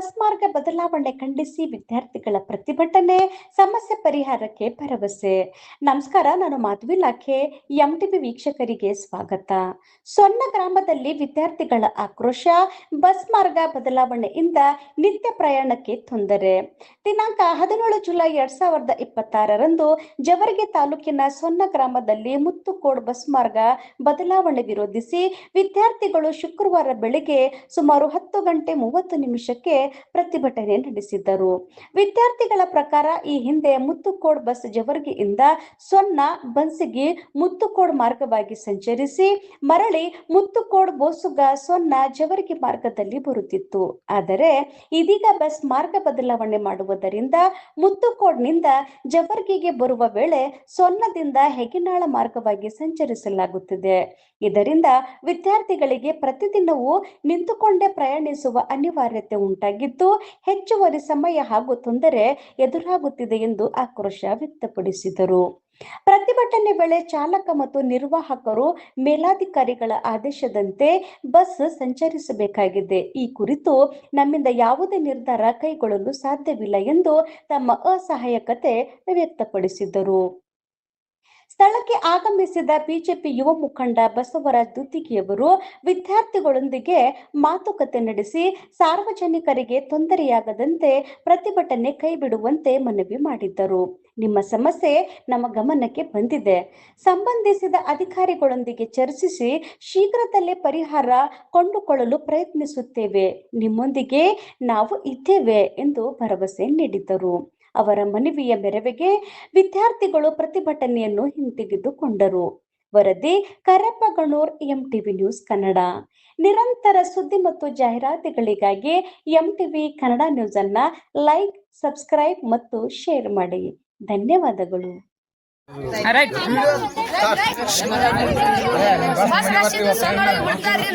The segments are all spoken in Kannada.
ಬಸ್ ಮಾರ್ಗ ಬದಲಾವಣೆ ಖಂಡಿಸಿ ವಿದ್ಯಾರ್ಥಿಗಳ ಪ್ರತಿಭಟನೆ, ಸಮಸ್ಯೆ ಪರಿಹಾರಕ್ಕೆ ಭರವಸೆ. ನಮಸ್ಕಾರ, ನಾನು ಮಾಧವಿ ಲಾಖೆ. ಎಂಟಿವಿ ವೀಕ್ಷಕರಿಗೆ ಸ್ವಾಗತ. ಸೊನ್ನ ಗ್ರಾಮದಲ್ಲಿ ವಿದ್ಯಾರ್ಥಿಗಳ ಆಕ್ರೋಶ, ಬಸ್ ಮಾರ್ಗ ಬದಲಾವಣೆಯಿಂದ ನಿತ್ಯ ಪ್ರಯಾಣಕ್ಕೆ ತೊಂದರೆ. ದಿನಾಂಕ 17 ಜುಲೈ 2026ರಂದು ಜವರ್ಗಿ ತಾಲೂಕಿನ ಸೊನ್ನ ಗ್ರಾಮದಲ್ಲಿ ಮುತ್ತುಕೋಡ್ ಬಸ್ ಮಾರ್ಗ ಬದಲಾವಣೆ ವಿರೋಧಿಸಿ ವಿದ್ಯಾರ್ಥಿಗಳು ಶುಕ್ರವಾರ ಬೆಳಗ್ಗೆ ಸುಮಾರು 10 ಗಂಟೆ 30 ನಿಮಿಷಕ್ಕೆ ಪ್ರತಿಭಟನೆ ನಡೆಸಿದ್ದರು. ವಿದ್ಯಾರ್ಥಿಗಳ ಪ್ರಕಾರ ಈ ಹಿಂದೆ ಮುತ್ತುಕೋಡ್ ಬಸ್ ಜವರ್ಗಿಯಿಂದ ಸೊನ್ನ, ಬನ್ಸಿಗಿ, ಮುತ್ತುಕೋಡ್ ಮಾರ್ಗವಾಗಿ ಸಂಚರಿಸಿ ಮರಳಿ ಮುತ್ತುಕೋಡ್, ಬೋಸುಗ, ಸೊನ್ನ, ಜವರ್ಗಿ ಮಾರ್ಗದಲ್ಲಿ ಬರುತ್ತಿತ್ತು. ಆದರೆ ಇದೀಗ ಬಸ್ ಮಾರ್ಗ ಬದಲಾವಣೆ ಮಾಡುವುದರಿಂದ ಮುತ್ತುಕೋಡ್ನಿಂದ ಜವರ್ಗಿಗೆ ಬರುವ ವೇಳೆ ಸೊನ್ನದಿಂದ ಹೆಗಿನಾಳ ಮಾರ್ಗವಾಗಿ ಸಂಚರಿಸಲಾಗುತ್ತಿದೆ. ಇದರಿಂದ ವಿದ್ಯಾರ್ಥಿಗಳಿಗೆ ಪ್ರತಿದಿನವೂ ನಿಂತುಕೊಂಡೇ ಪ್ರಯಾಣಿಸುವ ಅನಿವಾರ್ಯತೆ ಉಂಟಾಗಿದ್ದು ಹೆಚ್ಚುವರಿ ಸಮಯ ಹಾಗೂ ತೊಂದರೆ ಎದುರಾಗುತ್ತಿದೆ ಎಂದು ಆಕ್ರೋಶ ವ್ಯಕ್ತಪಡಿಸಿದರು. ಪ್ರತಿಭಟನೆ ವೇಳೆ ಚಾಲಕ ಮತ್ತು ನಿರ್ವಾಹಕರು ಮೇಲಾಧಿಕಾರಿಗಳ ಆದೇಶದಂತೆ ಬಸ್ ಸಂಚರಿಸಬೇಕಾಗಿದೆ. ಈ ಕುರಿತು ನಮ್ಮಿಂದ ಯಾವುದೇ ನಿರ್ಧಾರ ಕೈಗೊಳ್ಳಲು ಸಾಧ್ಯವಿಲ್ಲ ಎಂದು ತಮ್ಮ ಅಸಹಾಯಕತೆ ವ್ಯಕ್ತಪಡಿಸಿದರು. ಸ್ಥಳಕ್ಕೆ ಆಗಮಿಸಿದ ಬಿಜೆಪಿ ಯುವ ಮುಖಂಡ ಬಸವರಾಜ್ ದುತ್ತಿಗಿಯವರು ವಿದ್ಯಾರ್ಥಿಗಳೊಂದಿಗೆ ಮಾತುಕತೆ ನಡೆಸಿ ಸಾರ್ವಜನಿಕರಿಗೆ ತೊಂದರೆಯಾಗದಂತೆ ಪ್ರತಿಭಟನೆ ಕೈಬಿಡುವಂತೆ ಮನವಿ ಮಾಡಿದ್ದರು. ನಿಮ್ಮ ಸಮಸ್ಯೆ ನಮ್ಮ ಗಮನಕ್ಕೆ ಬಂದಿದೆ. ಸಂಬಂಧಿಸಿದ ಅಧಿಕಾರಿಗಳೊಂದಿಗೆ ಚರ್ಚಿಸಿ ಶೀಘ್ರದಲ್ಲೇ ಪರಿಹಾರ ಕೊಂಡುಕೊಳ್ಳಲು ಪ್ರಯತ್ನಿಸುತ್ತೇವೆ. ನಿಮ್ಮೊಂದಿಗೆ ನಾವು ಇದ್ದೇವೆ ಎಂದು ಭರವಸೆ ನೀಡಿದರು. ಅವರ ಮನವಿಯ ಮೇರೆಗೆ ವಿದ್ಯಾರ್ಥಿಗಳು ಪ್ರತಿಭಟನೆಯನ್ನು ಹಿಂತೆಗೆದುಕೊಂಡರು. ವರದಿ ಕರೆಪ್ಪಗನೂರ್, ಎಂಟಿವಿ ನ್ಯೂಸ್ ಕನ್ನಡ. ನಿರಂತರ ಸುದ್ದಿ ಮತ್ತು ಜಾಹೀರಾತುಗಳಿಗಾಗಿ ಎಂಟಿವಿ ಕನ್ನಡ ನ್ಯೂಸ್ ಅನ್ನ ಲೈಕ್, ಸಬ್ಸ್ಕ್ರೈಬ್ ಮತ್ತು ಶೇರ್ ಮಾಡಿ. ಧನ್ಯವಾದಗಳು.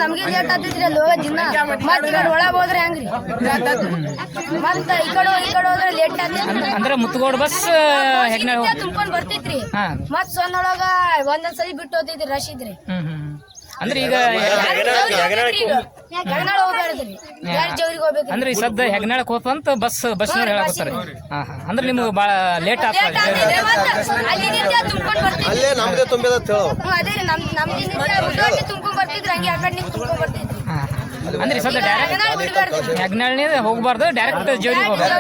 ನಮ್ಗೆ ಲೇಟ್ ಆಗ್ತೈತ್ರಿ ಅಲ್ಲಿ ಹೋಗೋ ದಿನ. ಮತ್ ಈ ಕಡೆ ಒಳಗ್ ಹೋದ್ರೆ ಹೆಂಗ್ರಿ? ಮತ್ತ ಈ ಕಡೆ ಹೋದ್ರೆ ಲೇಟ್ ಆಗ್ತೈತಿ. ಅಂದ್ರೆ ಮುತ್ತುಗೋಡ್ ಬಸ್ ತುಂಬ್ಕೊಂಡ್ ಬರ್ತೈತ್ರಿ. ಮತ್ ಸೊನ್ನೊಳಗ ಒಂದೊಂದ್ಸರಿ ಬಿಟ್ಟು ಹೋಗ್ತೈತ್ರಿ, ರಶ್ ಇದ್ರಿ. ಅಂದ್ರೆ ಈಗ ಹೆಗನಾಳ ಹೋಗ್ಬೇಡ್ರಿ, ಜವರಿಗೆ ಹೋಗ್ಬೇಕು. ಅಂದ್ರೆ ಈ ಸದ್ದ ಹೆಗ್ನಾಳಕ್ ಹೋಗ್ತಂತ ಬಸ್ ಹೇಳಕತ್ತಾರೆ. ಅಂದ್ರೆ ನಿಮ್ಗೆ ಬಾಳ ಲೇಟ್ ಆಗ್ತದೆ. ತುಂಬ್ಕೊಂಡ್ ಬರ್ತೀವಿ. ಅಲ್ಲೇ ನಮ್ದೇ ತುಂಬಿದ ಅದೇ ತುಂಬ್ಕೊಂಡ್ ಬರ್ತಿದ್ರಿ, ಹಂಗೆ ಆ ಕಡೆ ತುಂಬ್ಕೊಂಡ್ ಬರ್ತಿದ್ರಿ. ಅಂದ್ರೆ ಸದ್ದ ಡೈರೆಕ್ಟ್ ಹೆಗ್ನಾಳ್ನೇ ಹೋಗ್ಬಾರ್ದು, ಡೈರೆಕ್ಟ್ ಜೋರಿಗೆ ಹೋಗ್ಬಾರ್ದು.